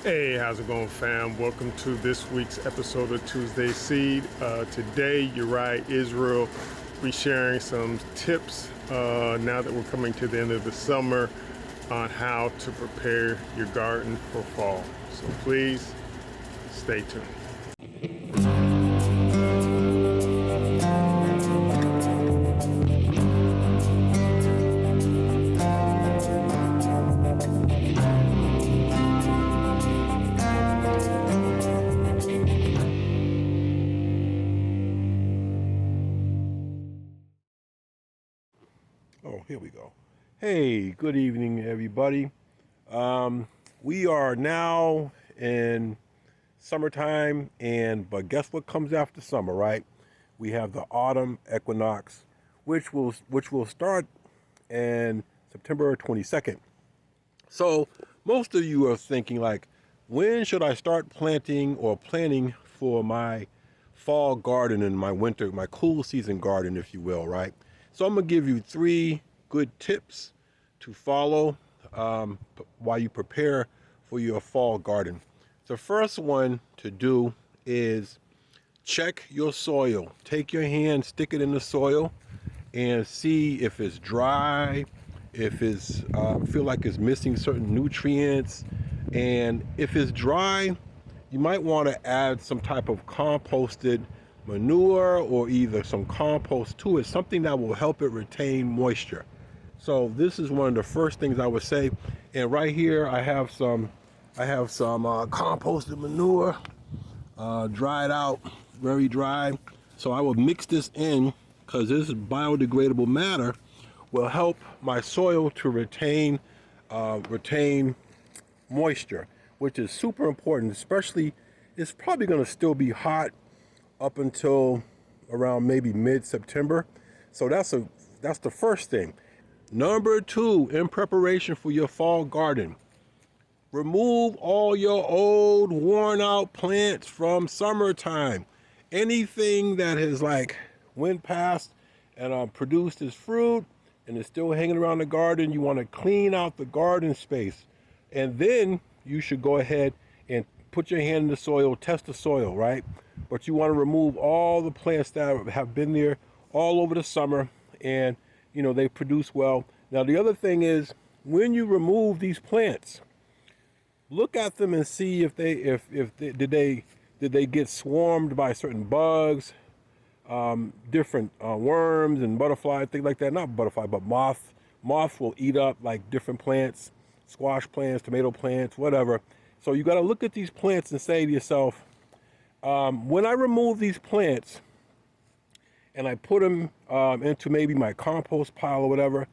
Hey, how's it going, fam? Welcome to this week's episode of Tuesday Seed. Today, Uriah Israel will be sharing some tips now that we're coming to the end of the summer on how to prepare your garden for fall. So please stay tuned. Oh, here we go. Hey, good evening, everybody. We are now in summertime, but guess what comes after summer, right? We have the autumn equinox, which will start in September 22nd. So most of you are thinking like, when should I start planting or planning for my fall garden and my cool season garden, if you will, right? So I'm gonna give you 3 good tips to follow while you prepare for your fall garden. The first one to do is check your soil. Take your hand, stick it in the soil, and see if it's dry, if it's feel like it's missing certain nutrients. And if it's dry, you might want to add some type of composted manure or either some compost to it, something that will help it retain moisture. So this is one of the first things I would say. And right here I have some composted manure, dried out, very dry. So I will mix this in because this biodegradable matter will help my soil to retain moisture, which is super important. Especially, it's probably going to still be hot up until around maybe mid-September. So that's the first thing. Number 2, in preparation for your fall garden, remove all your old worn out plants from summertime. Anything that has like went past and produced its fruit and is still hanging around the garden, you want to clean out the garden space. And then you should go ahead and put your hand in the soil, test the soil, right? But you want to remove all the plants that have been there all over the summer and they produce well. Now the other thing is, when you remove these plants, look at them and see if they did they get swarmed by certain bugs, different worms and butterflies, things like that. Not butterfly, but moths. Moths will eat up like different plants, squash plants, tomato plants, whatever. So you got to look at these plants and say to yourself, when I remove these plants and I put them into maybe my compost pile or whatever,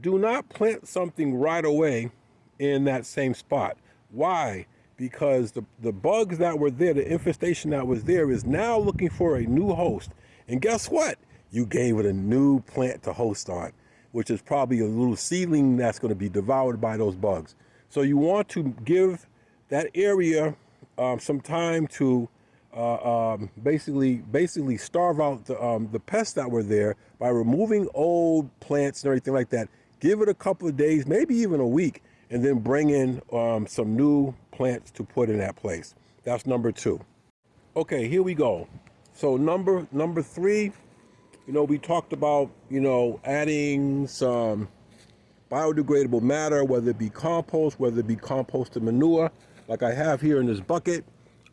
do not plant something right away in that same spot. Why? Because the bugs that were there, the infestation that was there, is now looking for a new host. And guess what? You gave it a new plant to host on, which is probably a little seedling that's going to be devoured by those bugs. So you want to give that area some time to basically starve out the pests that were there by removing old plants and everything like that. Give it a couple of days, maybe even a week, and then bring in some new plants to put in that place. That's number 2. Okay, here we go. So number 3, we talked about, adding some biodegradable matter, whether it be compost, whether it be composted manure, like I have here in this bucket.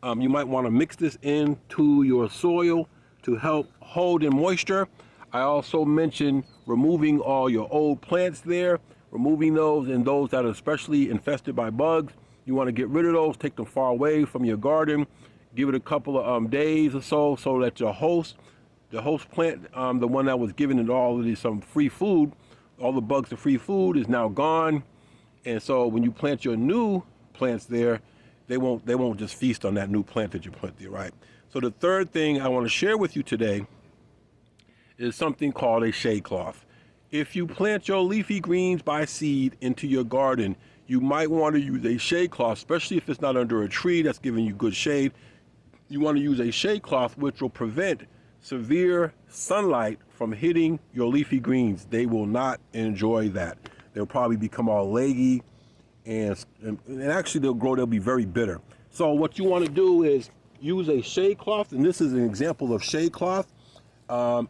You might want to mix this into your soil to help hold in moisture. I also mentioned removing all your old plants there, removing those and those that are especially infested by bugs. You want to get rid of those, take them far away from your garden, give it a couple of days or so that the host plant, the one that was giving it all of these some free food, all the bugs, the free food is now gone. And so when you plant your new plants there, they won't just feast on that new plant that you put there, right? So the third thing I want to share with you today is something called a shade cloth. If you plant your leafy greens by seed into your garden, you might want to use a shade cloth, especially if it's not under a tree that's giving you good shade. You want to use a shade cloth which will prevent severe sunlight from hitting your leafy greens. They will not enjoy that. They'll probably become all leggy and actually they'll be very bitter. So what you want to do is use a shade cloth, and this is an example of shade cloth.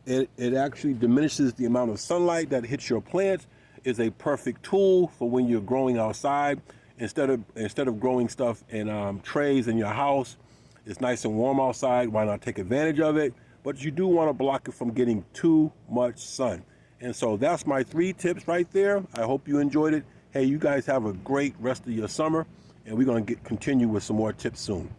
It actually diminishes the amount of sunlight that hits your plants. Is a perfect tool for when you're growing outside. Instead of growing stuff in trays in your house, it's nice and warm outside. Why not take advantage of it? But you do want to block it from getting too much sun. And so that's my 3 tips right there. I hope you enjoyed it. Hey, you guys have a great rest of your summer, and we're going to continue with some more tips soon.